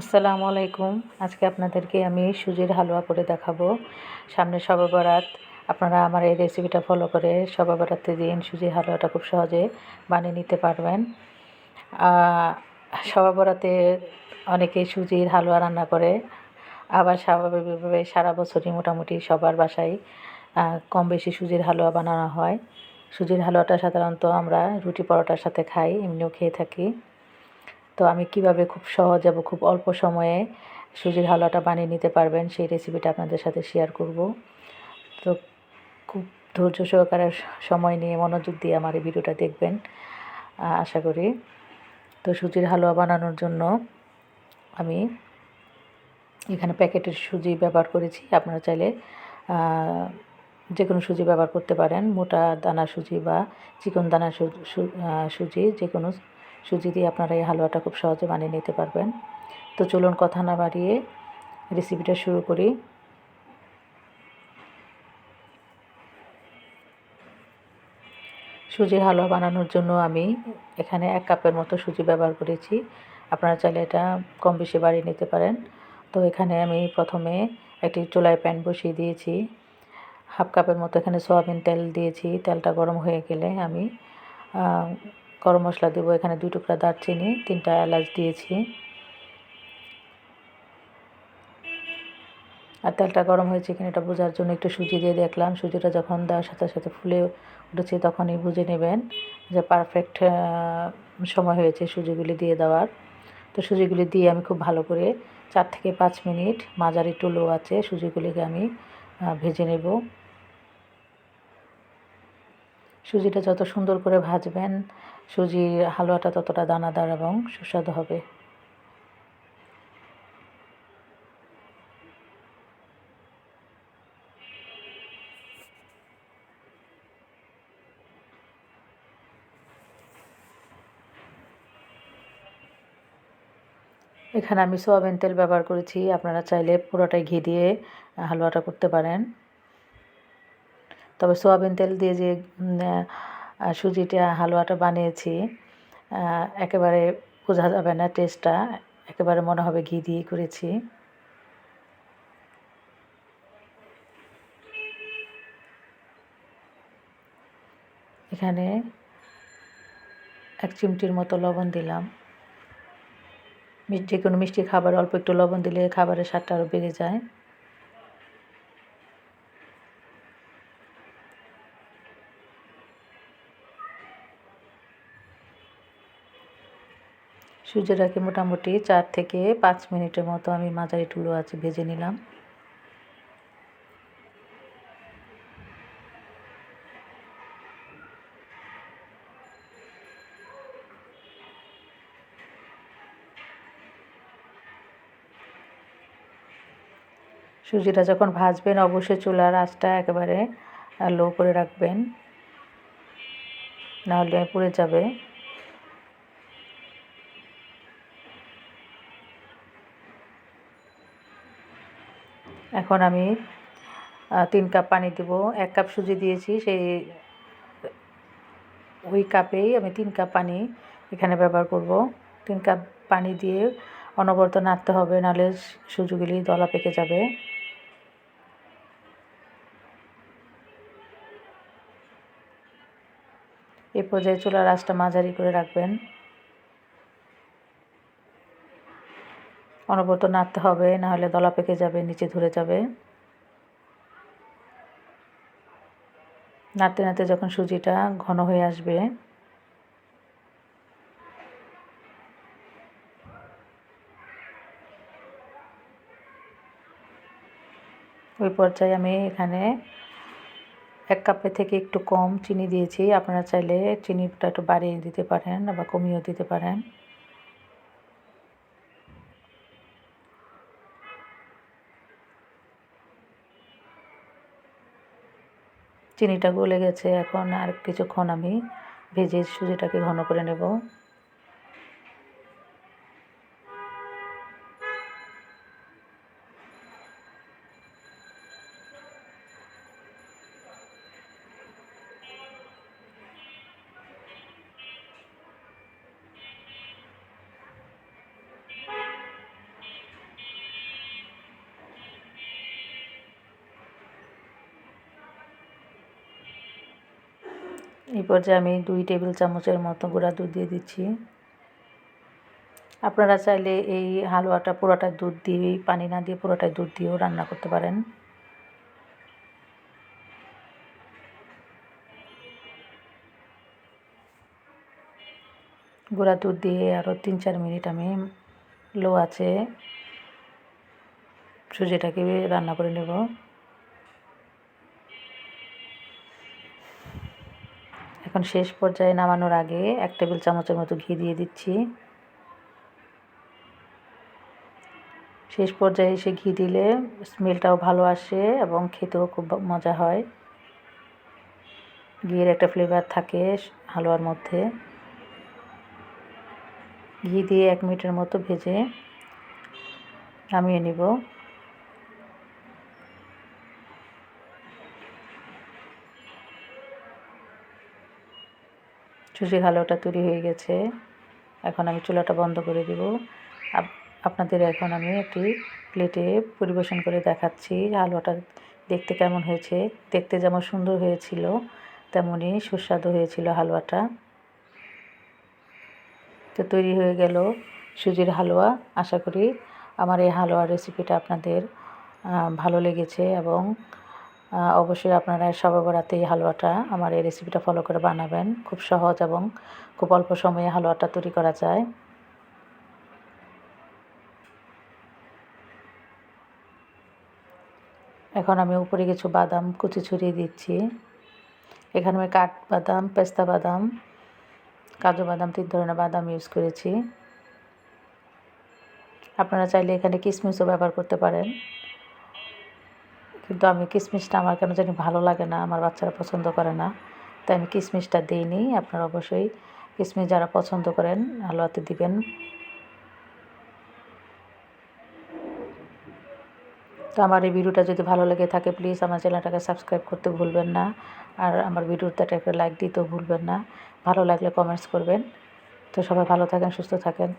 আসসালামু আলাইকুম। আজকে আপনাদেরকে আমি সুজির হালুয়া করে দেখাবো। সামনে শবে বরাত। আপনারা আমার এই রেসিপিটা ফলো করে শবে বরাতের দিন সুজির হালুয়াটা খুব সহজে বানিয়ে নিতে পারবেন। শবে বরাতে অনেকেই সুজির হালুয়া রান্না করে। আবার স্বাভাবিকভাবে সারা বছরই মোটামুটি সবার বাসায় কম বেশি সুজির হালুয়া বানানো হয়। সুজির হালুয়াটা সাধারণত আমরা রুটি পরোটার সাথে খাই, এমনিও খেয়ে থাকি। তো আমি কিভাবে খুব সহজ এবং খুব অল্প সময়ে সুজির হালুয়াটা বানিয়ে নিতে পারবেন সেই রেসিপিটা আপনাদের সাথে শেয়ার করব। তো খুব ধৈর্য সহকারে সময় নিয়ে মনোযোগ দিয়ে আমার এই ভিডিওটা দেখবেন আশা করি। তো সুজির হালুয়া বানানোর জন্য আমি এখানে প্যাকেটের সুজি ব্যবহার করেছি। আপনারা চাইলে যে কোনো সুজি ব্যবহার করতে পারেন, মোটা দানার সুজি বা চিকন দানার সুজি, যে কোনো সুজি দিয়ে আপনারা এই হালুয়াটা খুব সহজে বানিয়ে নিতে পারবেন। তো চলুন কথা না বাড়িয়ে রেসিপিটা শুরু করি। সুজির হালুয়া বানানোর জন্য আমি এখানে 1 কাপের মতো সুজি ব্যবহার করেছি। আপনারা চাইলে এটা কম বেশি বাড়িয়ে নিতে পারেন। তো এখানে আমি প্রথমে একটি চুলায় প্যান বসিয়ে দিয়েছি। 1/2 কাপের মতো এখানে সয়াবিন তেল দিয়েছি। তেলটা গরম হয়ে গেলে আমি গরম মশলা দেবো। এখানে 2 টুকরা দারচিনি, 3টা এলাচ দিয়েছি। আর তেলটা গরম হয়েছে কিনা এটা বোঝার জন্য একটু সুজি দিয়ে দেখলাম। সুজিটা যখন দেওয়ার সাথে সাথে ফুলে উঠেছে তখনই বুঝে নেবেন যে পারফেক্ট সময় হয়েছে সুজিগুলি দিয়ে দেওয়ার। তো সুজিগুলি দিয়ে আমি খুব ভালো করে 4 থেকে 5 মিনিট মাঝারি টু লো আঁচে সুজিগুলিকে আমি ভেজে নেব। সুজিটা যত সুন্দর করে ভাজবেন সুজির হালুয়াটা ততটা দানাদার এবং সুস্বাদু হবে। এখানে আমি সয়াবিন তেল ব্যবহার করেছি। আপনারা চাইলে পুরোটাই ঘি দিয়ে হালুয়াটা করতে পারেন। তবে সয়াবিন তেল দিয়ে যে সুজিটা হালুয়াটা বানিয়েছি একেবারে বোঝা যাবে না টেস্টটা, একেবারে মনে হবে ঘি দিয়ে করেছি। এখানে 1 চিমটির মতো লবণ দিলাম। যে কোনো মিষ্টি খাবারে অল্প একটু লবণ দিলে খাবারের স্বাদটা আরও বেড়ে যায়। সুজিটাকে মোটামুটি 4 থেকে 5 মিনিটের মতো আমি মাঝারি টু লো আঁচে ভেজে নিলাম। সুজিটা যখন ভাজবেন অবশ্যই চুলার আঁচটা একেবারে লো করে রাখবেন, নাহলে পুড়ে যাবে। এখন আমি 3 কাপ পানি দেব। 1 কাপ সুজি দিয়েছি, ওই কাপেই আমি 3 কাপ পানি এখানে ব্যবহার করব। 3 কাপ পানি দিয়ে অনবরত নাড়তে হবে, নাহলে সুজিগুলি দলা পেকে যাবে। এই পর্যায়ে চুলার আঁচটা মাঝারি করে রাখবেন। অনবরত নাড়তে হবে, নাহলে দলা পেকে যাবে, নিচে ধরে যাবে। নাড়তে নাড়তে যখন সুজিটা ঘন হয়ে আসবে ওই পর্যায়ে আমি এখানে 1 কাপের থেকে একটু কম চিনি দিয়েছি। আপনারা চাইলে চিনিটা একটু বাড়িয়ে দিতে পারেন বা কমিয়েও দিতে পারেন। চিনিটা গলে গেছে, এখন আর কিছুক্ষণ আমি ভেজে সুজিটাকে ঘন করে নেব। এই পর্যায়ে আমি 2 টেবিল চামচের মতো গুঁড়া দুধ দিয়ে দিচ্ছি। আপনারা চাইলে এই হালুয়াটা পুরোটাই দুধ দিয়ে, পানি না দিয়ে পুরোটাই দুধ দিয়েও রান্না করতে পারেন। গুঁড়া দুধ দিয়ে আরও 3-4 মিনিট আমি লো আঁচে সুজিটাকে রান্না করে নেব। এখন শেষ পর্যায়ে নামানোর আগে 1 টেবিল চামচের মতো ঘি দিয়ে দিচ্ছি। শেষ পর্যায়ে এসে ঘি দিলে স্মেলটাও ভালো আসে এবং খেতেও খুব মজা হয়। ঘিয়ের একটা ফ্লেভার থাকে হালুয়ার মধ্যে। ঘি দিয়ে 1 মিনিটের মতো ভেজে নামিয়ে নিব। সুজির হালুয়াটা তৈরি হয়ে গেছে। এখন আমি চুলাটা বন্ধ করে দেব। আপনাদের এখন আমি একটি প্লেটে পরিবেশন করে দেখাচ্ছি হালুয়াটা দেখতে কেমন হয়েছে। দেখতে যেমন সুন্দর হয়েছিল তেমনই সুস্বাদু হয়েছিল হালুয়াটা। তো তৈরি হয়ে গেল সুজির হালুয়া। আশা করি আমার এই হালুয়ার রেসিপিটা আপনাদের ভালো লেগেছে এবং অবশ্যই আপনারা শবে বরাতে এই হালুয়াটা আমার এই রেসিপিটা ফলো করে বানাবেন। খুব সহজ এবং খুব অল্প সময়ে হালুয়াটা তৈরি করা যায়। এখন আমি উপরে কিছু বাদাম কুচি ছড়িয়ে দিচ্ছি। এখানে আমি কাঠবাদাম, পেস্তা বাদাম, কাজু বাদাম 3 ধরনের বাদাম ইউজ করেছি। আপনারা চাইলে এখানে কিশমিশও ব্যবহার করতে পারেন, কিন্তু আমি কিশমিশটা আমার কেন জানি ভালো লাগে না, আমার বাচ্চারা পছন্দ করে না, তাই আমি কিশমিশটা দিইনি। আপনারা অবশ্যই কিশমিশ যারা পছন্দ করেন হালুয়াতে দিবেন। তো আমার এই ভিডিওটা যদি ভালো লেগে থাকে প্লিজ আমার চ্যানেলটাকে সাবস্ক্রাইব করতে ভুলবেন না, আর আমার ভিডিওটাতে একটা লাইক দিতেও ভুলবেন না। ভালো লাগলে কমেন্টস করবেন। তো সবাই ভালো থাকেন, সুস্থ থাকেন।